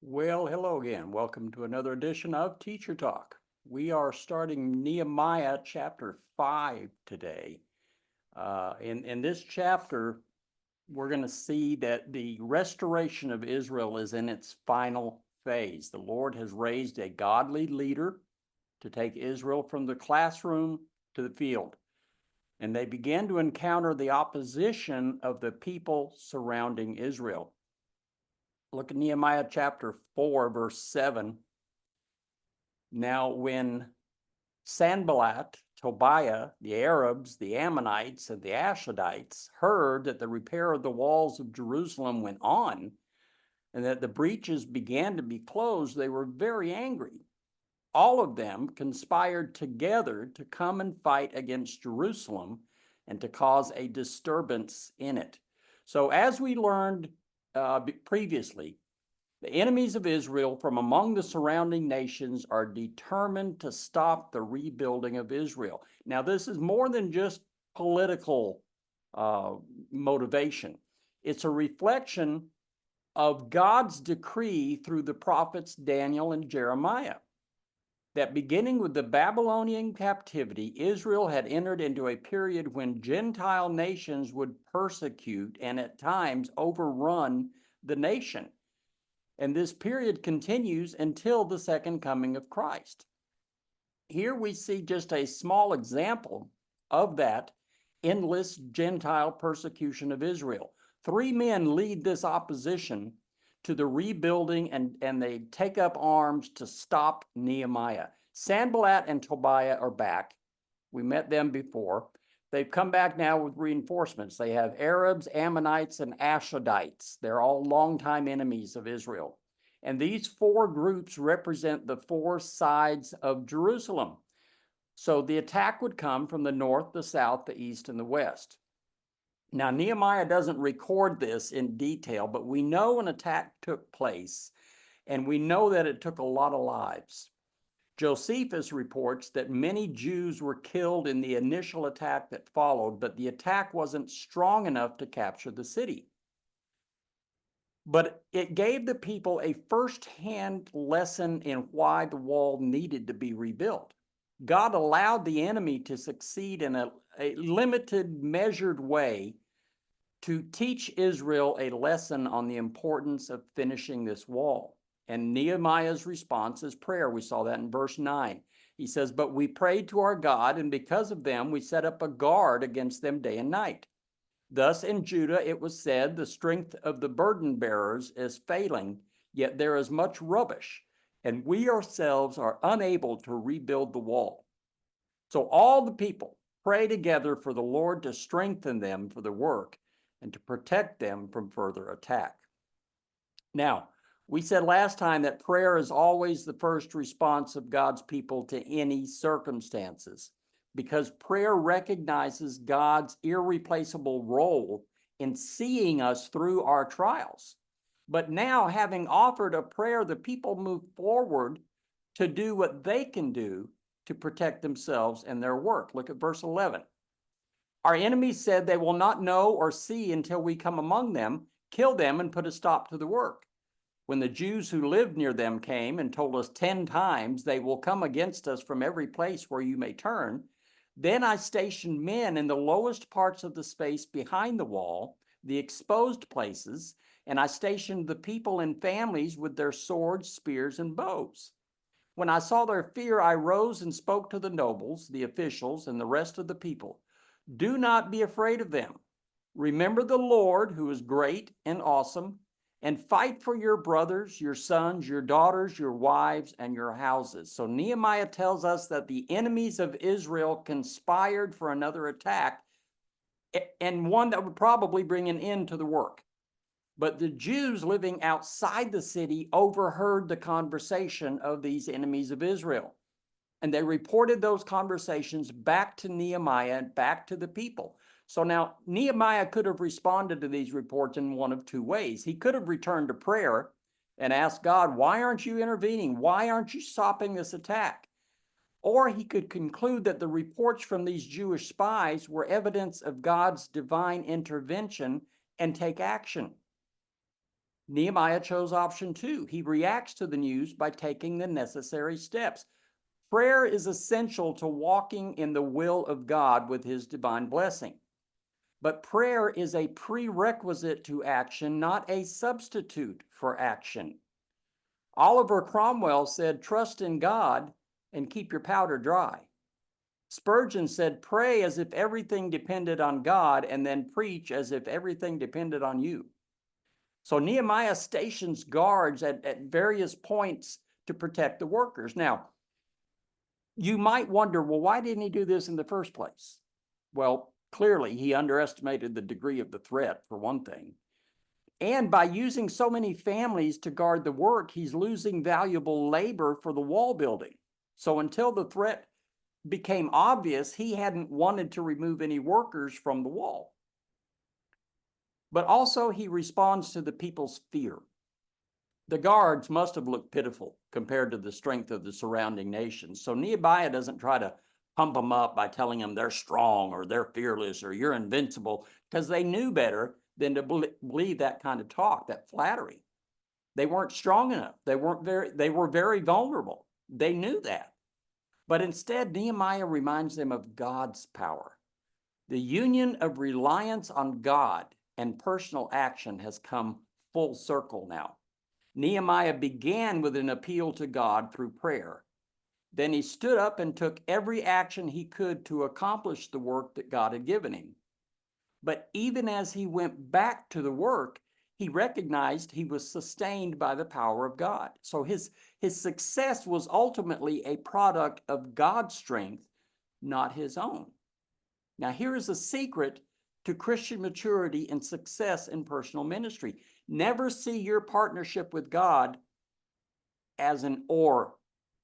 Well, hello again. Welcome to another edition of Teacher Talk. We are starting Nehemiah chapter 5 today. In this chapter, we're going to see that the restoration of Israel is in its final phase. The Lord has raised a godly leader to take Israel from the classroom to the field. And they began to encounter the opposition of the people surrounding Israel. Look at Nehemiah chapter 4, verse 7. Now, when Sanballat, Tobiah, the Arabs, the Ammonites, and the Ashdodites heard that the repair of the walls of Jerusalem went on and that the breaches began to be closed, they were very angry. All of them conspired together to come and fight against Jerusalem and to cause a disturbance in it. So, as we learned previously, the enemies of Israel from among the surrounding nations are determined to stop the rebuilding of Israel. Now, this is more than just political motivation. It's a reflection of God's decree through the prophets Daniel and Jeremiah, that beginning with the Babylonian captivity, Israel had entered into a period when Gentile nations would persecute and at times overrun the nation. And this period continues until the second coming of Christ. Here we see just a small example of that endless Gentile persecution of Israel. Three men lead this opposition to the rebuilding, and they take up arms to stop Nehemiah. Sanballat and Tobiah are back. We met them before. They've come back now with reinforcements. They have Arabs, Ammonites, and Ashdodites. They're all longtime enemies of Israel. And these four groups represent the four sides of Jerusalem. So the attack would come from the north, the south, the east, and the west. Now, Nehemiah doesn't record this in detail, but we know an attack took place, and we know that it took a lot of lives. Josephus reports that many Jews were killed in the initial attack that followed, but the attack wasn't strong enough to capture the city. But it gave the people a first-hand lesson in why the wall needed to be rebuilt. God allowed the enemy to succeed in a limited, measured way to teach Israel a lesson on the importance of finishing this wall. And Nehemiah's response is prayer. We saw that in verse 9. He says, "But we prayed to our God, and because of them, we set up a guard against them day and night. Thus in Judah it was said, the strength of the burden bearers is failing, yet there is much rubbish, and we ourselves are unable to rebuild the wall." So all the people pray together for the Lord to strengthen them for the work and to protect them from further attack. Now, we said last time that prayer is always the first response of God's people to any circumstances, because prayer recognizes God's irreplaceable role in seeing us through our trials. But now, having offered a prayer, the people move forward to do what they can do to protect themselves and their work. Look at verse 11. "Our enemies said they will not know or see until we come among them, kill them, and put a stop to the work. When the Jews who lived near them came and told us 10 times, they will come against us from every place where you may turn, then I stationed men in the lowest parts of the space behind the wall, the exposed places, and I stationed the people in families with their swords, spears, and bows. When I saw their fear, I rose and spoke to the nobles, the officials, and the rest of the people. Do not be afraid of them. Remember the Lord, who is great and awesome, and fight for your brothers, your sons, your daughters, your wives, and your houses." So Nehemiah tells us that the enemies of Israel conspired for another attack, and one that would probably bring an end to the work. But the Jews living outside the city overheard the conversation of these enemies of Israel. And they reported those conversations back to Nehemiah and back to the people. So now Nehemiah could have responded to these reports in one of two ways. He could have returned to prayer and asked God, "Why aren't you intervening? Why aren't you stopping this attack?" Or he could conclude that the reports from these Jewish spies were evidence of God's divine intervention and take action. Nehemiah chose option 2. He reacts to the news by taking the necessary steps. Prayer is essential to walking in the will of God with his divine blessing. But prayer is a prerequisite to action, not a substitute for action. Oliver Cromwell said, "Trust in God and keep your powder dry." Spurgeon said, "Pray as if everything depended on God, and then preach as if everything depended on you." So Nehemiah stations guards at various points to protect the workers. Now, you might wonder, well, why didn't he do this in the first place? Well, clearly he underestimated the degree of the threat, for one thing. And by using so many families to guard the work, he's losing valuable labor for the wall building. So until the threat became obvious, he hadn't wanted to remove any workers from the wall. But also he responds to the people's fear. The guards must have looked pitiful compared to the strength of the surrounding nations. So Nehemiah doesn't try to pump them up by telling them they're strong or they're fearless or you're invincible, because they knew better than to believe that kind of talk, that flattery. They weren't strong enough. They were very vulnerable. They knew that. But instead, Nehemiah reminds them of God's power. The union of reliance on God and personal action has come full circle now. Nehemiah began with an appeal to God through prayer. Then he stood up and took every action he could to accomplish the work that God had given him. But even as he went back to the work, he recognized he was sustained by the power of God. So his success was ultimately a product of God's strength, not his own. Now, here is a secret to Christian maturity and success in personal ministry. Never see your partnership with God as an or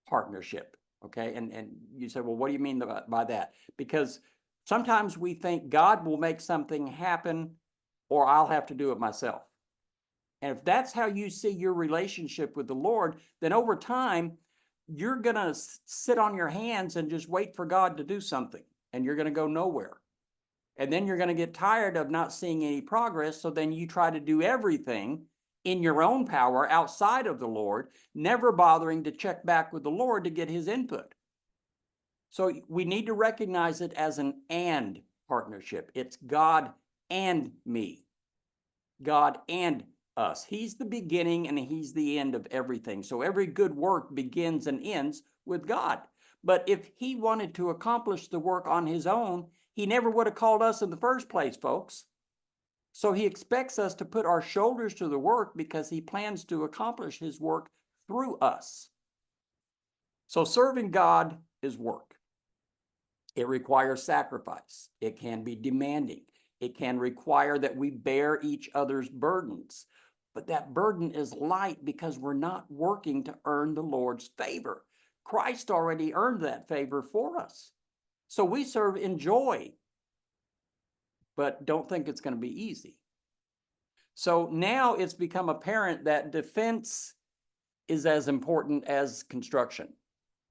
partnership, okay? And you say, well, what do you mean by that? Because sometimes we think God will make something happen or I'll have to do it myself. And if that's how you see your relationship with the Lord, then over time, you're going to sit on your hands and just wait for God to do something, and you're going to go nowhere. And then you're going to get tired of not seeing any progress. So then you try to do everything in your own power outside of the Lord, never bothering to check back with the Lord to get his input. So we need to recognize it as an and partnership. It's God and me, God and us. He's the beginning and he's the end of everything. So every good work begins and ends with God. But if he wanted to accomplish the work on his own, he never would have called us in the first place, folks. So he expects us to put our shoulders to the work because he plans to accomplish his work through us. So serving God is work. It requires sacrifice. It can be demanding. It can require that we bear each other's burdens. But that burden is light because we're not working to earn the Lord's favor. Christ already earned that favor for us. So we serve in joy, but don't think it's going to be easy. So now it's become apparent that defense is as important as construction.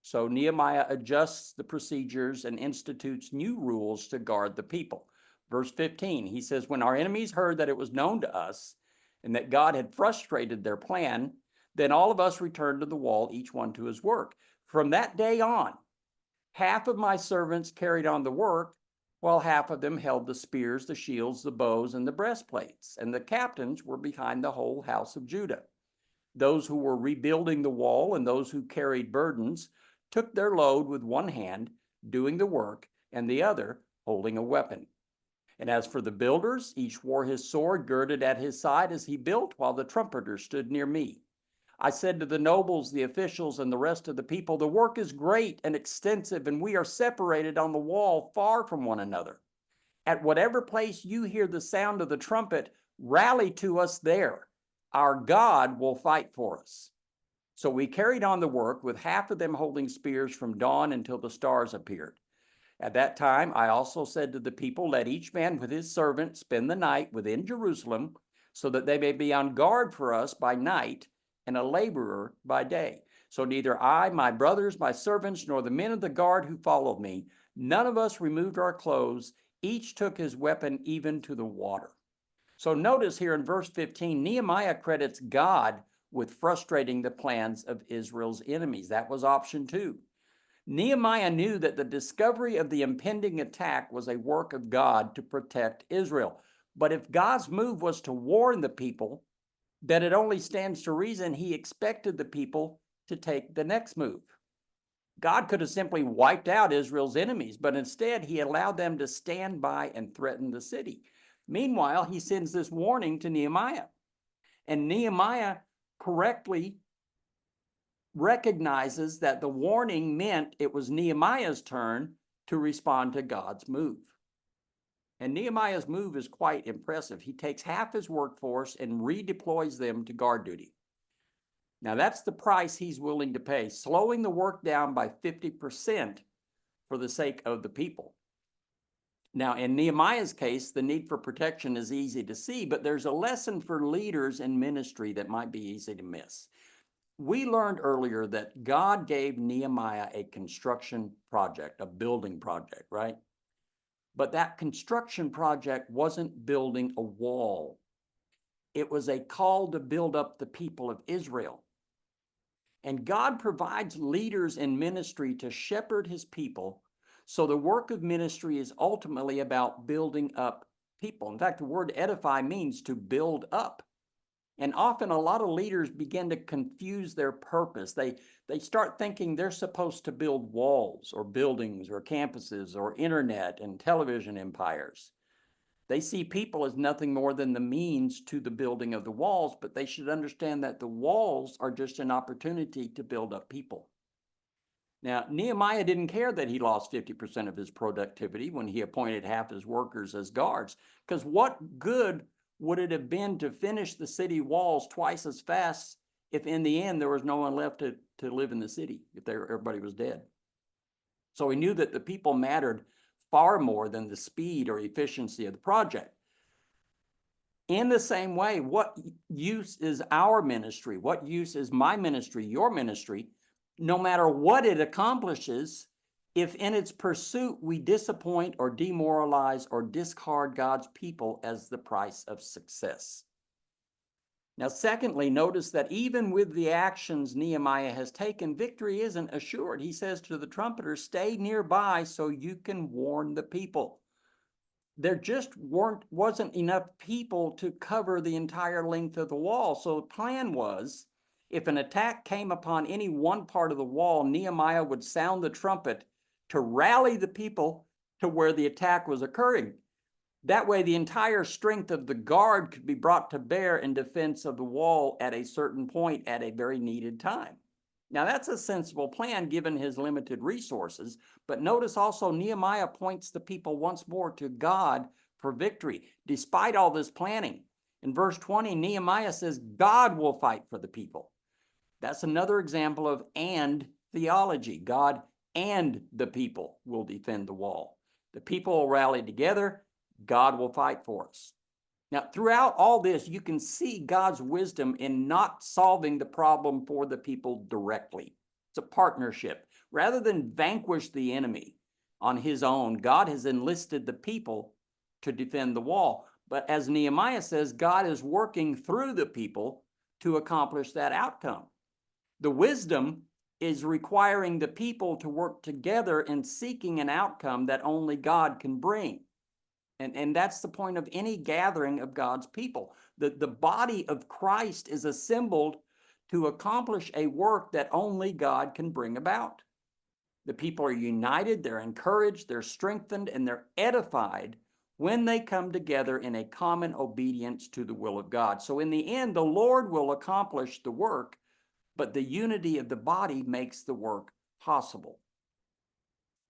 So Nehemiah adjusts the procedures and institutes new rules to guard the people. Verse 15, he says, when our enemies heard that it was known to us and that God had frustrated their plan, then all of us returned to the wall, each one to his work. From that day on, half of my servants carried on the work, while half of them held the spears, the shields, the bows, and the breastplates. And the captains were behind the whole house of Judah. Those who were rebuilding the wall and those who carried burdens took their load with one hand, doing the work, and the other holding a weapon. And as for the builders, each wore his sword girded at his side as he built, while the trumpeters stood near me. I said to the nobles, the officials, and the rest of the people, the work is great and extensive, and we are separated on the wall far from one another. At whatever place you hear the sound of the trumpet, rally to us there. Our God will fight for us. So we carried on the work, with half of them holding spears from dawn until the stars appeared. At that time, I also said to the people, let each man with his servant spend the night within Jerusalem, so that they may be on guard for us by night and a laborer by day. So neither I, my brothers, my servants, nor the men of the guard who followed me, none of us removed our clothes. Each took his weapon even to the water. So notice here in verse 15, Nehemiah credits God with frustrating the plans of Israel's enemies. That was option 2. Nehemiah knew that the discovery of the impending attack was a work of God to protect Israel. But if God's move was to warn the people, then it only stands to reason he expected the people to take the next move. God could have simply wiped out Israel's enemies, but instead he allowed them to stand by and threaten the city. Meanwhile, he sends this warning to Nehemiah, and Nehemiah correctly recognizes that the warning meant it was Nehemiah's turn to respond to God's move. And Nehemiah's move is quite impressive. He takes half his workforce and redeploys them to guard duty. Now, that's the price he's willing to pay, slowing the work down by 50% for the sake of the people. Now, in Nehemiah's case, the need for protection is easy to see, but there's a lesson for leaders in ministry that might be easy to miss. We learned earlier that God gave Nehemiah a construction project, a building project, right? But that construction project wasn't building a wall. It was a call to build up the people of Israel. And God provides leaders in ministry to shepherd his people. So the work of ministry is ultimately about building up people. In fact, the word edify means to build up. And often a lot of leaders begin to confuse their purpose. They start thinking they're supposed to build walls or buildings or campuses or internet and television empires. They see people as nothing more than the means to the building of the walls, but they should understand that the walls are just an opportunity to build up people. Now, Nehemiah didn't care that he lost 50% of his productivity when he appointed half his workers as guards, because what good would it have been to finish the city walls twice as fast if in the end there was no one left to live in the city, if everybody was dead? So he knew that the people mattered far more than the speed or efficiency of the project. In the same way, what use is our ministry? What use is my ministry, your ministry, no matter what it accomplishes, if in its pursuit we disappoint or demoralize or discard God's people as the price of success? Now, secondly, notice that even with the actions Nehemiah has taken, victory isn't assured. He says to the trumpeters, stay nearby so you can warn the people. There just wasn't enough people to cover the entire length of the wall. So the plan was, if an attack came upon any one part of the wall, Nehemiah would sound the trumpet to rally the people to where the attack was occurring. That way, the entire strength of the guard could be brought to bear in defense of the wall at a certain point at a very needed time. Now, that's a sensible plan given his limited resources, but notice also Nehemiah points the people once more to God for victory, despite all this planning. In verse 20, Nehemiah says, God will fight for the people. That's another example of and theology. God and the people will defend the wall. The people will rally together. God will fight for us. Now, throughout all this, you can see God's wisdom in not solving the problem for the people directly. It's a partnership. Rather than vanquish the enemy on his own, God has enlisted the people to defend the wall. But as Nehemiah says, God is working through the people to accomplish that outcome. The wisdom is requiring the people to work together in seeking an outcome that only God can bring. And that's the point of any gathering of God's people. The body of Christ is assembled to accomplish a work that only God can bring about. The people are united, they're encouraged, they're strengthened, and they're edified when they come together in a common obedience to the will of God. So in the end, the Lord will accomplish the work, but the unity of the body makes the work possible.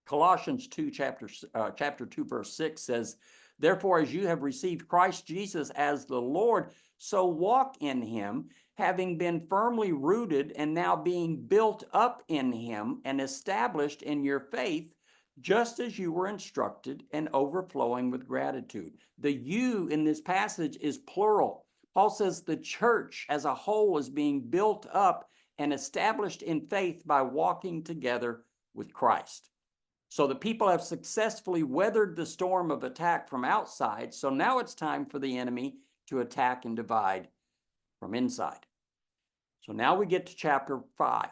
Colossians 2, chapter 2, verse 6 says, therefore, as you have received Christ Jesus as the Lord, so walk in him, having been firmly rooted and now being built up in him and established in your faith, just as you were instructed and overflowing with gratitude. The you in this passage is plural. Paul says the church as a whole is being built up and established in faith by walking together with Christ. So the people have successfully weathered the storm of attack from outside. So now it's time for the enemy to attack and divide from inside. So now we get to chapter 5.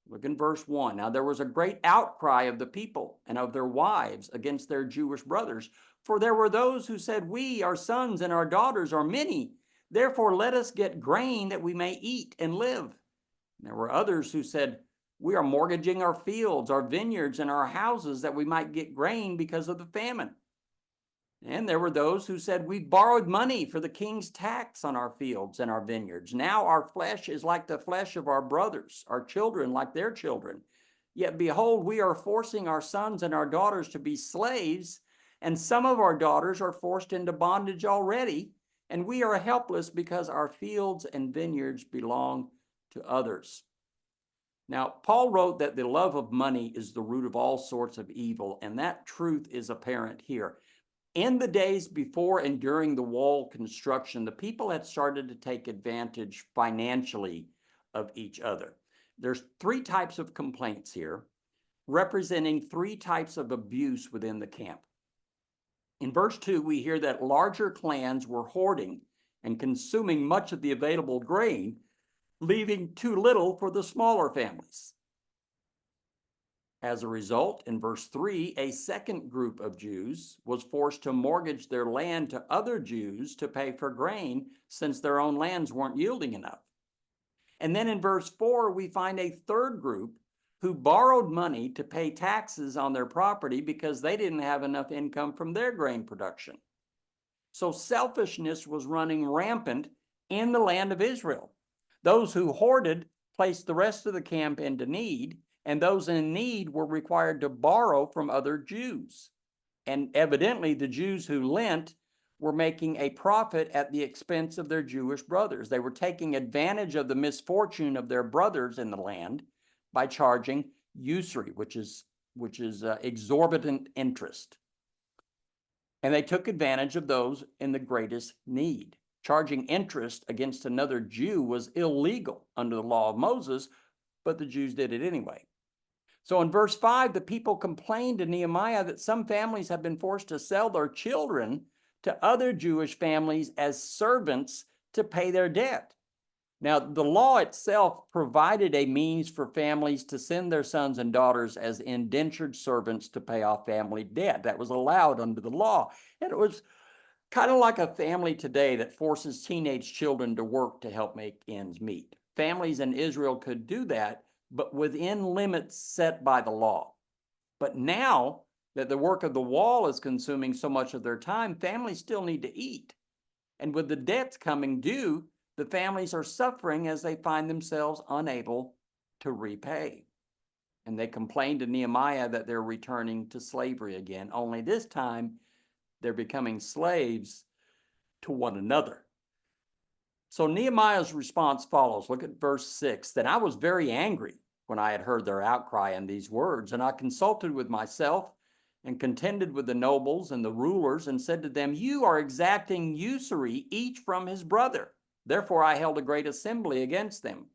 Look in verse 1. Now there was a great outcry of the people and of their wives against their Jewish brothers, for there were those who said, "We, our sons and our daughters are many. Therefore let us get grain that we may eat and live." And there were others who said, "We are mortgaging our fields, our vineyards, and our houses that we might get grain because of the famine." And there were those who said, "We borrowed money for the king's tax on our fields and our vineyards. Now our flesh is like the flesh of our brothers, our children like their children. Yet behold, we are forcing our sons and our daughters to be slaves, and some of our daughters are forced into bondage already, and we are helpless because our fields and vineyards belong to others." Now, Paul wrote that the love of money is the root of all sorts of evil, and that truth is apparent here. In the days before and during the wall construction, the people had started to take advantage financially of each other. There's 3 types of complaints here, representing 3 types of abuse within the camp. In verse 2, we hear that larger clans were hoarding and consuming much of the available grain, leaving too little for the smaller families. As a result, in verse 3, a second group of Jews was forced to mortgage their land to other Jews to pay for grain, since their own lands weren't yielding enough. And then in verse 4, we find a third group who borrowed money to pay taxes on their property because they didn't have enough income from their grain production. So selfishness was running rampant in the land of Israel. Those who hoarded placed the rest of the camp into need, and those in need were required to borrow from other Jews. And evidently, the Jews who lent were making a profit at the expense of their Jewish brothers. They were taking advantage of the misfortune of their brothers in the land by charging usury, which is exorbitant interest. And they took advantage of those in the greatest need. Charging interest against another Jew was illegal under the law of Moses, but the Jews did it anyway. So in verse 5, the people complained to Nehemiah that some families have been forced to sell their children to other Jewish families as servants to pay their debt. Now, the law itself provided a means for families to send their sons and daughters as indentured servants to pay off family debt. That was allowed under the law. And it was kind of like a family today that forces teenage children to work to help make ends meet. Families in Israel could do that, but within limits set by the law. But now that the work of the wall is consuming so much of their time, families still need to eat. And with the debts coming due, the families are suffering as they find themselves unable to repay. And they complain to Nehemiah that they're returning to slavery again, only this time they're becoming slaves to one another. So Nehemiah's response follows. Look at verse 6. "Then I was very angry when I had heard their outcry and these words, and I consulted with myself and contended with the nobles and the rulers and said to them, 'You are exacting usury each from his brother.' Therefore I held a great assembly against them.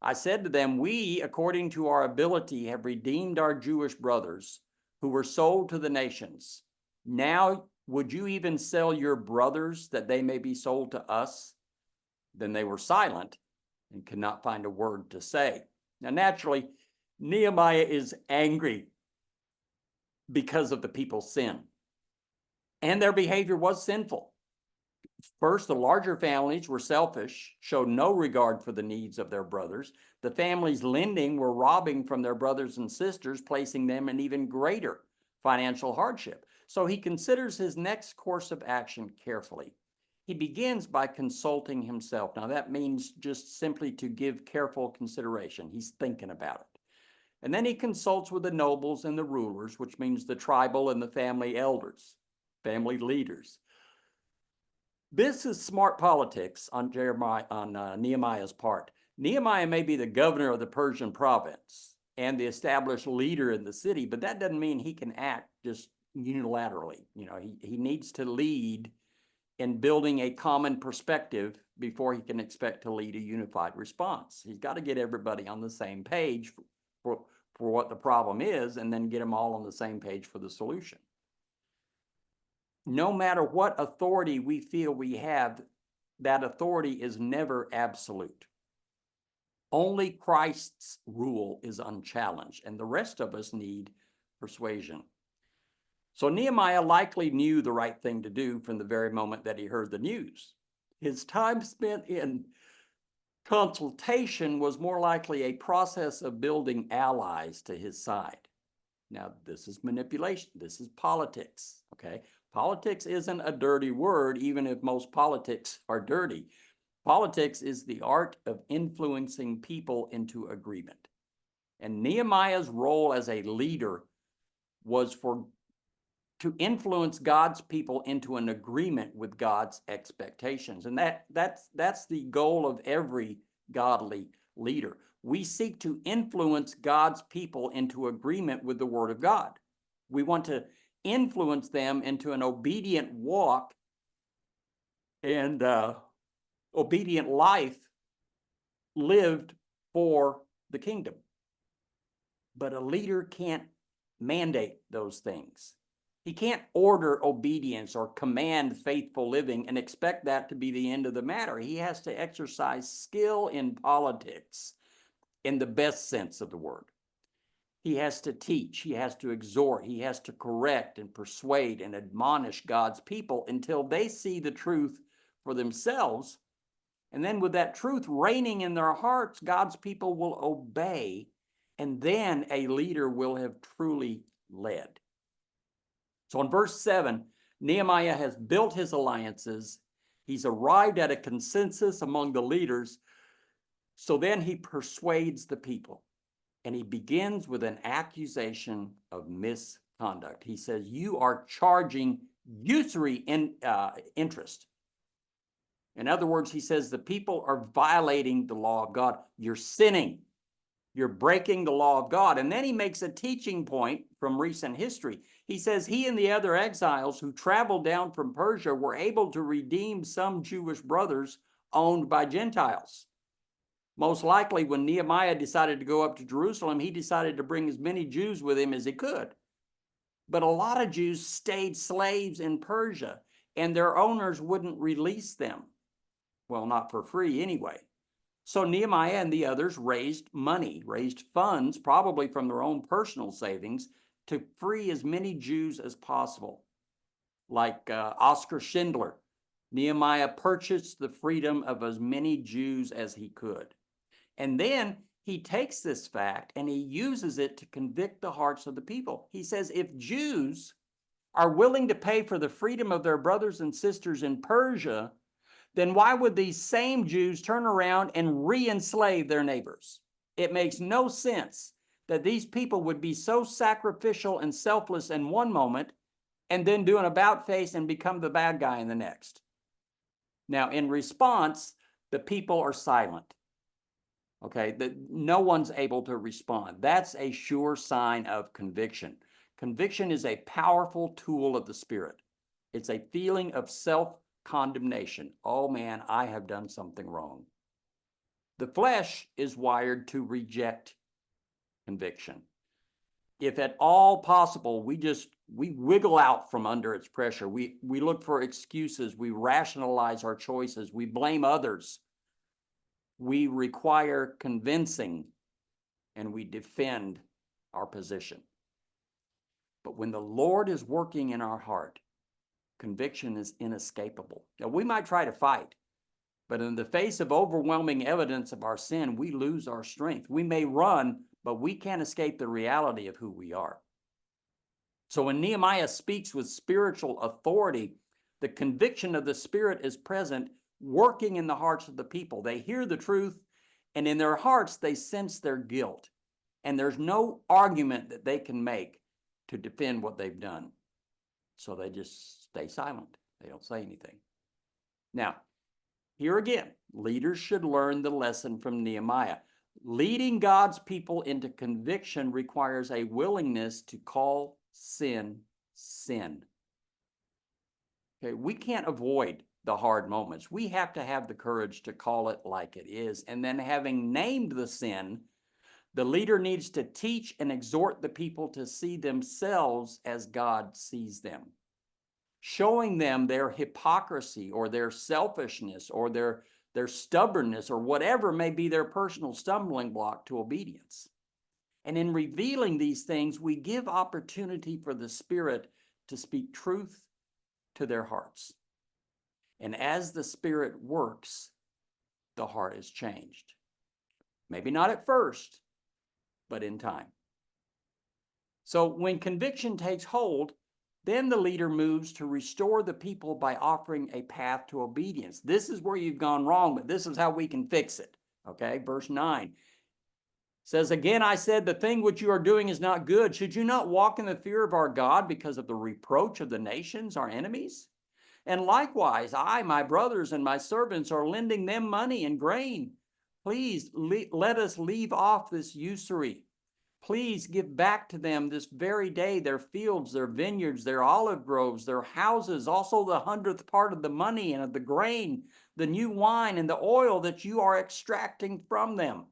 I said to them, 'We, according to our ability, have redeemed our Jewish brothers who were sold to the nations. Now would you even sell your brothers that they may be sold to us?' Then they were silent and could not find a word to say." Now, naturally, Nehemiah is angry because of the people's sin. And their behavior was sinful. First, the larger families were selfish, showed no regard for the needs of their brothers. The families lending were robbing from their brothers and sisters, placing them in even greater financial hardship. So he considers his next course of action carefully. He begins by consulting himself. Now, that means just simply to give careful consideration. He's thinking about it. And then he consults with the nobles and the rulers, which means the tribal and the family elders, family leaders. This is smart politics on Nehemiah's part. Nehemiah may be the governor of the Persian province and the established leader in the city, but that doesn't mean he can act just unilaterally. He needs to lead in building a common perspective before he can expect to lead a unified response. He's got to get everybody on the same page for what the problem is, and then get them all on the same page for the solution. No matter what authority we feel we have, that authority is never absolute. Only Christ's rule is unchallenged, and the rest of us need persuasion. So Nehemiah likely knew the right thing to do from the very moment that he heard the news. His time spent in consultation was more likely a process of building allies to his side. Now, this is manipulation. This is politics, okay? Politics isn't a dirty word, even if most politics are dirty. Politics is the art of influencing people into agreement. And Nehemiah's role as a leader was to influence God's people into an agreement with God's expectations. And that's the goal of every godly leader. We seek to influence God's people into agreement with the Word of God. We want to influence them into an obedient walk and obedient life lived for the kingdom. But a leader can't mandate those things. He can't order obedience or command faithful living and expect that to be the end of the matter. He has to exercise skill in politics in the best sense of the word. He has to teach, he has to exhort, he has to correct and persuade and admonish God's people until they see the truth for themselves. And then with that truth reigning in their hearts, God's people will obey, and then a leader will have truly led. So in verse 7, Nehemiah has built his alliances. He's arrived at a consensus among the leaders. So then he persuades the people, and he begins with an accusation of misconduct. He says, you are charging usury interest. In other words, he says the people are violating the law of God. You're sinning. You're breaking the law of God. And then he makes a teaching point from recent history. He says he and the other exiles who traveled down from Persia were able to redeem some Jewish brothers owned by Gentiles. Most likely when Nehemiah decided to go up to Jerusalem, he decided to bring as many Jews with him as he could. But a lot of Jews stayed slaves in Persia, and their owners wouldn't release them. Well, not for free anyway. So Nehemiah and the others raised money, raised funds, probably from their own personal savings, to free as many Jews as possible. Like Oscar Schindler, Nehemiah purchased the freedom of as many Jews as he could. And then he takes this fact and he uses it to convict the hearts of the people. He says, if Jews are willing to pay for the freedom of their brothers and sisters in Persia, then why would these same Jews turn around and re-enslave their neighbors? It makes no sense that these people would be so sacrificial and selfless in one moment and then do an about face and become the bad guy in the next. Now, in response, the people are silent. Okay, no one's able to respond. That's a sure sign of conviction. Conviction is a powerful tool of the Spirit. It's a feeling of self-condemnation. Oh man, I have done something wrong. The flesh is wired to reject conviction. If at all possible, we wiggle out from under its pressure. We look for excuses. We rationalize our choices. We blame others. We require convincing, and we defend our position. But when the Lord is working in our heart, conviction is inescapable. Now, we might try to fight, but in the face of overwhelming evidence of our sin, we lose our strength. We may run, but we can't escape the reality of who we are. So when Nehemiah speaks with spiritual authority, the conviction of the Spirit is present, working in the hearts of the people. They hear the truth, and in their hearts, they sense their guilt. And there's no argument that they can make to defend what they've done. So they just stay silent. They don't say anything. Now, here again, leaders should learn the lesson from Nehemiah. Leading God's people into conviction requires a willingness to call sin, sin. Okay, we can't avoid the hard moments. We have to have the courage to call it like it is. And then having named the sin, the leader needs to teach and exhort the people to see themselves as God sees them. showing them their hypocrisy or their selfishness or their stubbornness or whatever may be their personal stumbling block to obedience. And in revealing these things, we give opportunity for the Spirit to speak truth to their hearts. And as the Spirit works, the heart is changed. Maybe not at first, but in time. So when conviction takes hold, then the leader moves to restore the people by offering a path to obedience. This is where you've gone wrong, but this is how we can fix it. Okay, verse 9 says, "Again I said, the thing which you are doing is not good. Should you not walk in the fear of our God because of the reproach of the nations, our enemies? And likewise, I, my brothers, and my servants are lending them money and grain. Please let us leave off this usury. Please give back to them this very day their fields, their vineyards, their olive groves, their houses, also the 100th part of the money and of the grain, the new wine and the oil that you are extracting from them."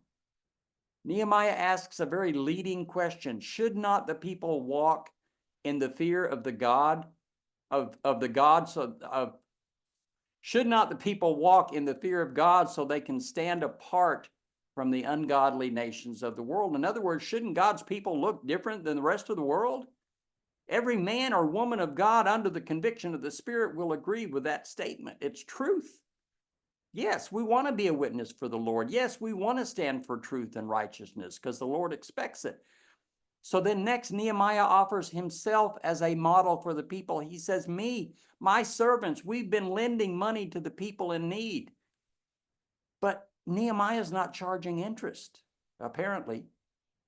Nehemiah asks a very leading question. Should not the people walk in the fear of the God should not the people walk in the fear of God so they can stand apart from the ungodly nations of the world? In other words, shouldn't God's people look different than the rest of the world? Every man or woman of God under the conviction of the Spirit will agree with that statement. It's truth. Yes, we want to be a witness for the Lord. Yes, we want to stand for truth and righteousness because the Lord expects it. So then next, Nehemiah offers himself as a model for the people. He says, my servants, we've been lending money to the people in need. But Nehemiah's not charging interest, apparently.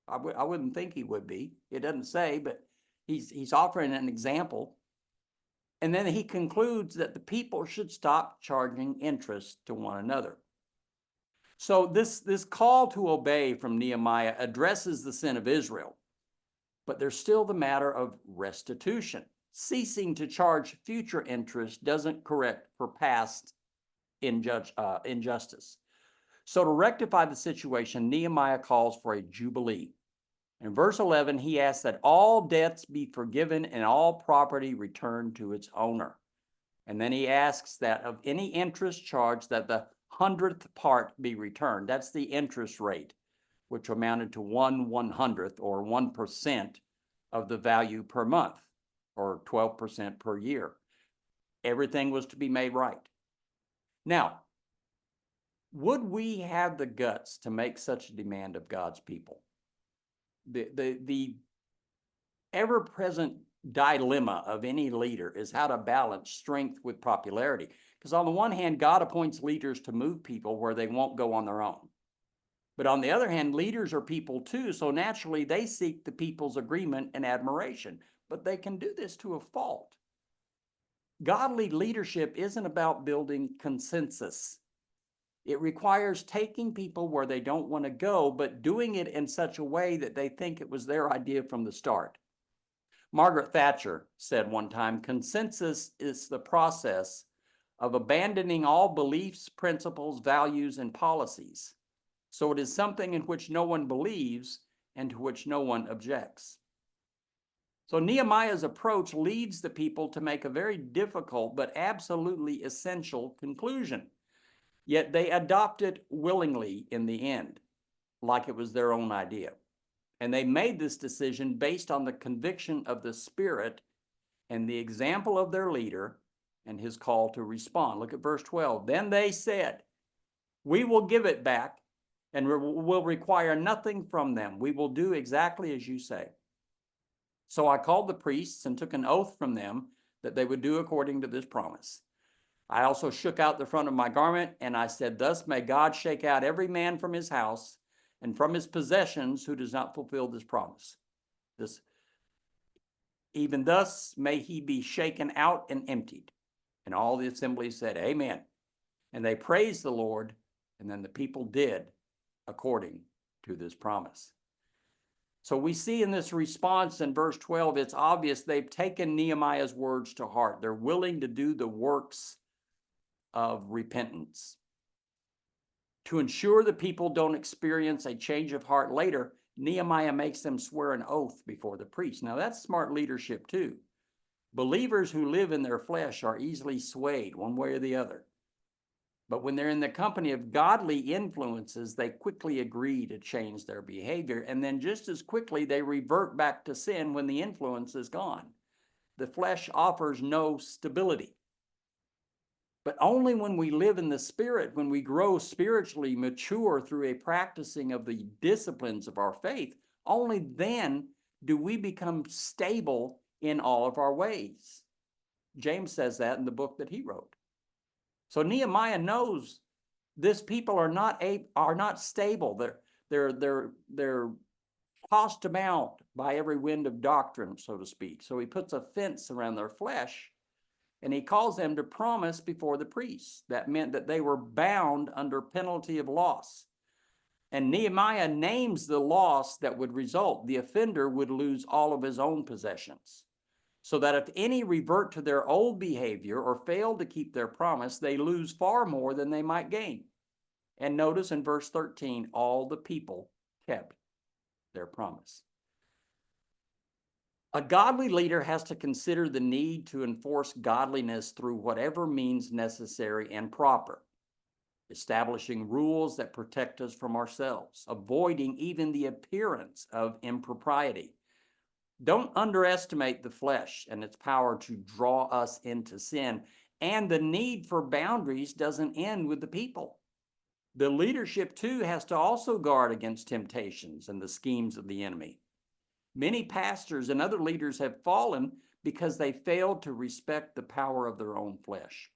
I wouldn't think he would be. It doesn't say, but he's offering an example. And then he concludes that the people should stop charging interest to one another. So this call to obey from Nehemiah addresses the sin of Israel. But there's still the matter of restitution. Ceasing to charge future interest doesn't correct for past injustice. So to rectify the situation, Nehemiah calls for a jubilee. In verse 11, he asks that all debts be forgiven and all property returned to its owner. And then he asks that of any interest charged, that the 100th part be returned. That's the interest rate, which amounted to 1/100th or 1% of the value per month, or 12% per year. Everything was to be made right. Now, would we have the guts to make such a demand of God's people? The ever-present dilemma of any leader is how to balance strength with popularity. Because on the one hand, God appoints leaders to move people where they won't go on their own. But on the other hand, leaders are people too, so naturally they seek the people's agreement and admiration. But they can do this to a fault. Godly leadership isn't about building consensus. It requires taking people where they don't want to go, but doing it in such a way that they think it was their idea from the start. Margaret Thatcher said one time, "Consensus is the process of abandoning all beliefs, principles, values, and policies. So it is something in which no one believes and to which no one objects." So Nehemiah's approach leads the people to make a very difficult but absolutely essential conclusion. Yet they adopt it willingly in the end, like it was their own idea. And they made this decision based on the conviction of the Spirit and the example of their leader and his call to respond. Look at verse 12. "Then they said, we will give it back and will require nothing from them. We will do exactly as you say." So I called the priests and took an oath from them that they would do according to this promise. I also shook out the front of my garment, and I said, "Thus may God shake out every man from his house and from his possessions who does not fulfill this promise. Even thus may he be shaken out and emptied." And all the assembly said, "Amen." And they praised the Lord, and then the people did according to this promise. So we see in this response in verse 12, it's obvious they've taken Nehemiah's words to heart. They're willing to do the works of repentance. To ensure the people don't experience a change of heart later, Nehemiah makes them swear an oath before the priest. Now that's smart leadership too. Believers who live in their flesh are easily swayed one way or the other. But when they're in the company of godly influences, they quickly agree to change their behavior. And then just as quickly, they revert back to sin when the influence is gone. The flesh offers no stability. But only when we live in the Spirit, when we grow spiritually mature through a practicing of the disciplines of our faith, only then do we become stable in all of our ways. James says that in the book that he wrote. So Nehemiah knows this people are not stable. They're tossed about by every wind of doctrine, so to speak. So he puts a fence around their flesh, and he calls them to promise before the priests. That meant that they were bound under penalty of loss. And Nehemiah names the loss that would result. The offender would lose all of his own possessions. So that if any revert to their old behavior or fail to keep their promise, they lose far more than they might gain. And notice in verse 13, all the people kept their promise. A godly leader has to consider the need to enforce godliness through whatever means necessary and proper, establishing rules that protect us from ourselves, avoiding even the appearance of impropriety. Don't underestimate the flesh and its power to draw us into sin. And the need for boundaries doesn't end with the people. The leadership, too, has to also guard against temptations and the schemes of the enemy. Many pastors and other leaders have fallen because they failed to respect the power of their own flesh.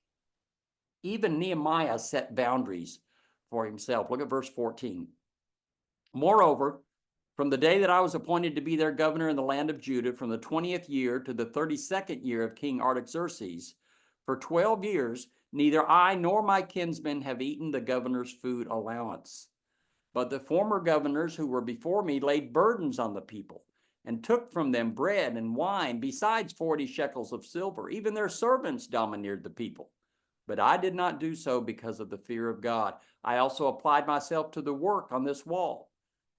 Even Nehemiah set boundaries for himself. Look at verse 14. Moreover, from the day that I was appointed to be their governor in the land of Judah, from the 20th year to the 32nd year of King Artaxerxes, for 12 years, neither I nor my kinsmen have eaten the governor's food allowance. But the former governors who were before me laid burdens on the people and took from them bread and wine, besides 40 shekels of silver. Even their servants domineered the people. But I did not do so because of the fear of God. I also applied myself to the work on this wall.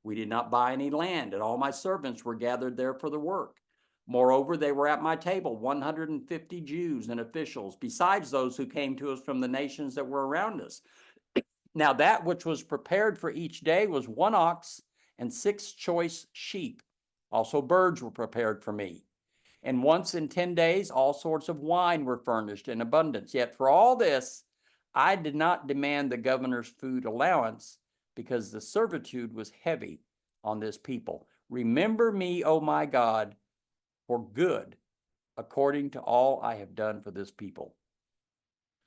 We did not buy any land, and all my servants were gathered there for the work. Moreover, they were at my table, 150 Jews and officials, besides those who came to us from the nations that were around us. Now that which was prepared for each day was 1 ox and 6 choice sheep. Also birds were prepared for me. And once in 10 days, all sorts of wine were furnished in abundance. Yet for all this, I did not demand the governor's food allowance, because the servitude was heavy on this people. Remember me, O my God, for good, according to all I have done for this people.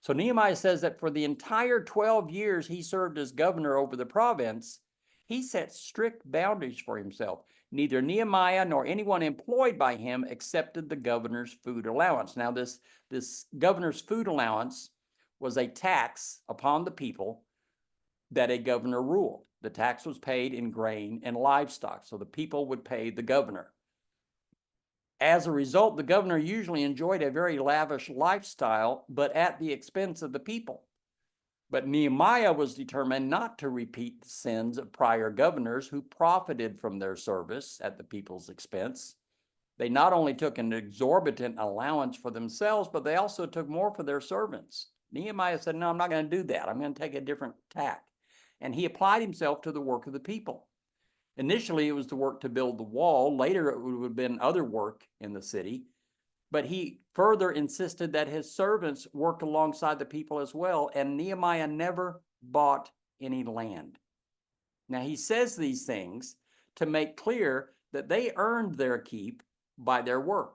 So Nehemiah says that for the entire 12 years he served as governor over the province, he set strict boundaries for himself. Neither Nehemiah nor anyone employed by him accepted the governor's food allowance. Now, this governor's food allowance was a tax upon the people that a governor ruled. The tax was paid in grain and livestock, so the people would pay the governor. As a result, the governor usually enjoyed a very lavish lifestyle, but at the expense of the people. But Nehemiah was determined not to repeat the sins of prior governors who profited from their service at the people's expense. They not only took an exorbitant allowance for themselves, but they also took more for their servants. Nehemiah said, no, I'm not going to do that. I'm going to take a different tack. And he applied himself to the work of the people. Initially, it was the work to build the wall. Later, it would have been other work in the city. But he further insisted that his servants worked alongside the people as well, and Nehemiah never bought any land. Now, he says these things to make clear that they earned their keep by their work.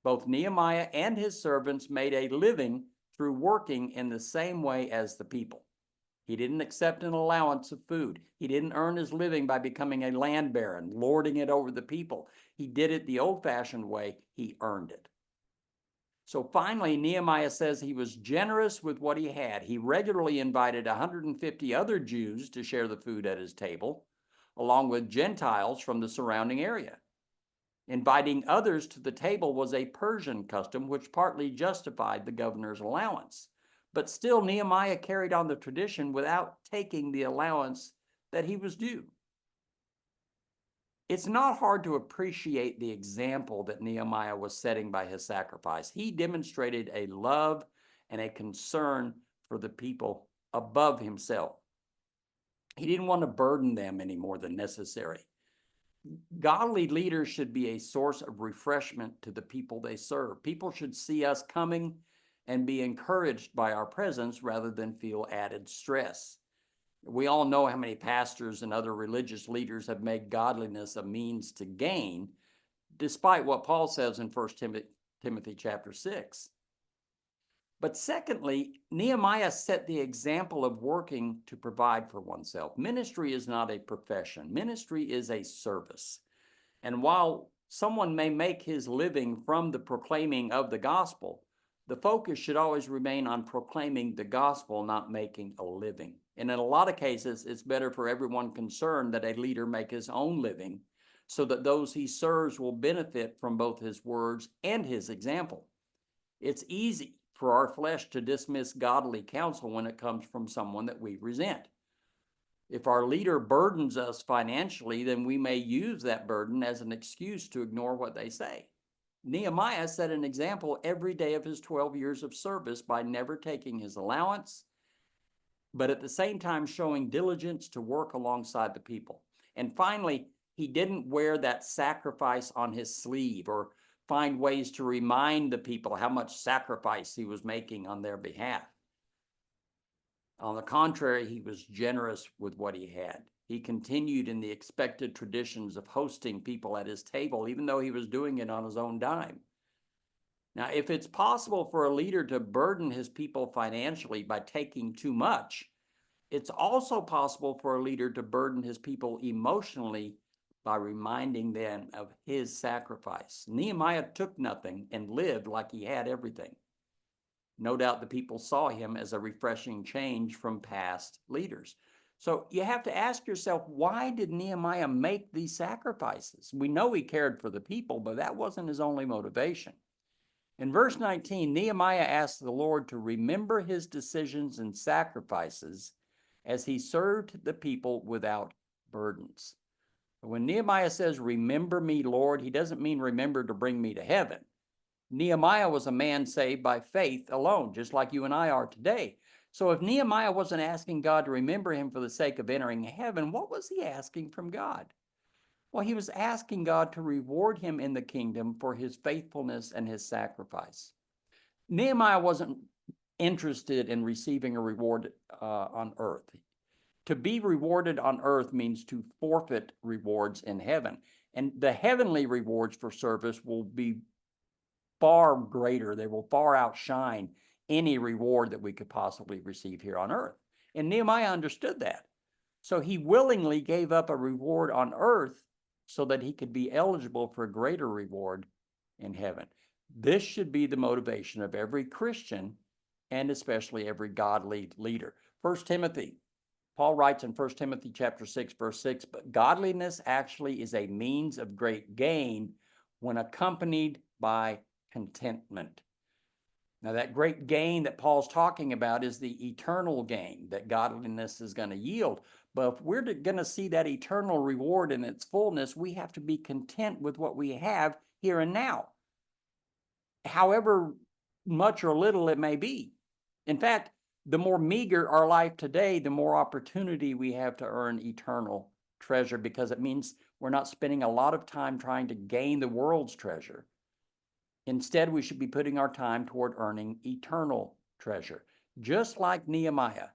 Both Nehemiah and his servants made a living through working in the same way as the people. He didn't accept an allowance of food. He didn't earn his living by becoming a land baron, lording it over the people. He did it the old-fashioned way. He earned it. So finally, Nehemiah says he was generous with what he had. He regularly invited 150 other Jews to share the food at his table, along with Gentiles from the surrounding area. Inviting others to the table was a Persian custom, which partly justified the governor's allowance. But still, Nehemiah carried on the tradition without taking the allowance that he was due. It's not hard to appreciate the example that Nehemiah was setting by his sacrifice. He demonstrated a love and a concern for the people above himself. He didn't want to burden them any more than necessary. Godly leaders should be a source of refreshment to the people they serve. People should see us coming and be encouraged by our presence rather than feel added stress. We all know how many pastors and other religious leaders have made godliness a means to gain, despite what Paul says in 1 Timothy chapter 6. But secondly, Nehemiah set the example of working to provide for oneself. Ministry is not a profession. Ministry is a service. And while someone may make his living from the proclaiming of the gospel, the focus should always remain on proclaiming the gospel, not making a living. And in a lot of cases, it's better for everyone concerned that a leader make his own living so that those he serves will benefit from both his words and his example. It's easy for our flesh to dismiss godly counsel when it comes from someone that we resent. If our leader burdens us financially, then we may use that burden as an excuse to ignore what they say. Nehemiah set an example every day of his 12 years of service by never taking his allowance, but at the same time showing diligence to work alongside the people. And finally, he didn't wear that sacrifice on his sleeve or find ways to remind the people how much sacrifice he was making on their behalf. On the contrary, he was generous with what he had. He continued in the expected traditions of hosting people at his table, even though he was doing it on his own dime. Now, if it's possible for a leader to burden his people financially by taking too much, it's also possible for a leader to burden his people emotionally by reminding them of his sacrifice. Nehemiah took nothing and lived like he had everything. No doubt the people saw him as a refreshing change from past leaders. So you have to ask yourself, why did Nehemiah make these sacrifices? We know he cared for the people, but that wasn't his only motivation. In verse 19, Nehemiah asked the Lord to remember his decisions and sacrifices as he served the people without burdens. When Nehemiah says, "Remember me, Lord," he doesn't mean remember to bring me to heaven. Nehemiah was a man saved by faith alone, just like you and I are today. So if Nehemiah wasn't asking God to remember him for the sake of entering heaven, what was he asking from God? Well, he was asking God to reward him in the kingdom for his faithfulness and his sacrifice. Nehemiah wasn't interested in receiving a reward on earth. To be rewarded on earth means to forfeit rewards in heaven. And the heavenly rewards for service will be far greater. They will far outshine any reward that we could possibly receive here on earth. And Nehemiah understood that. So he willingly gave up a reward on earth so that he could be eligible for a greater reward in heaven. This should be the motivation of every Christian and especially every godly leader. 1 Timothy, Paul writes in 1 Timothy chapter 6, verse 6, "But godliness actually is a means of great gain when accompanied by contentment." Now, that great gain that Paul's talking about is the eternal gain that godliness is going to yield. But if we're going to see that eternal reward in its fullness, we have to be content with what we have here and now, however much or little it may be. In fact, the more meager our life today, the more opportunity we have to earn eternal treasure, because it means we're not spending a lot of time trying to gain the world's treasure. Instead, we should be putting our time toward earning eternal treasure, just like Nehemiah,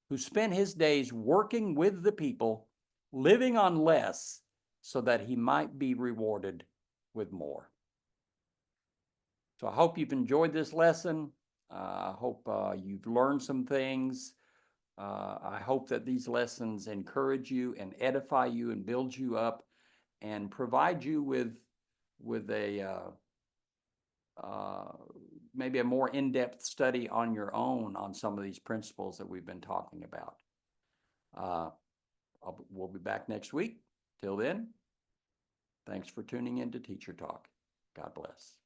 who spent his days working with the people, living on less so that he might be rewarded with more. So I hope you've enjoyed this lesson. I hope you've learned some things. I hope that these lessons encourage you and edify you and build you up and provide you with a maybe a more in-depth study on your own on some of these principles that we've been talking about. We'll be back next week. Till then, thanks for tuning in to Teacher Talk. God bless.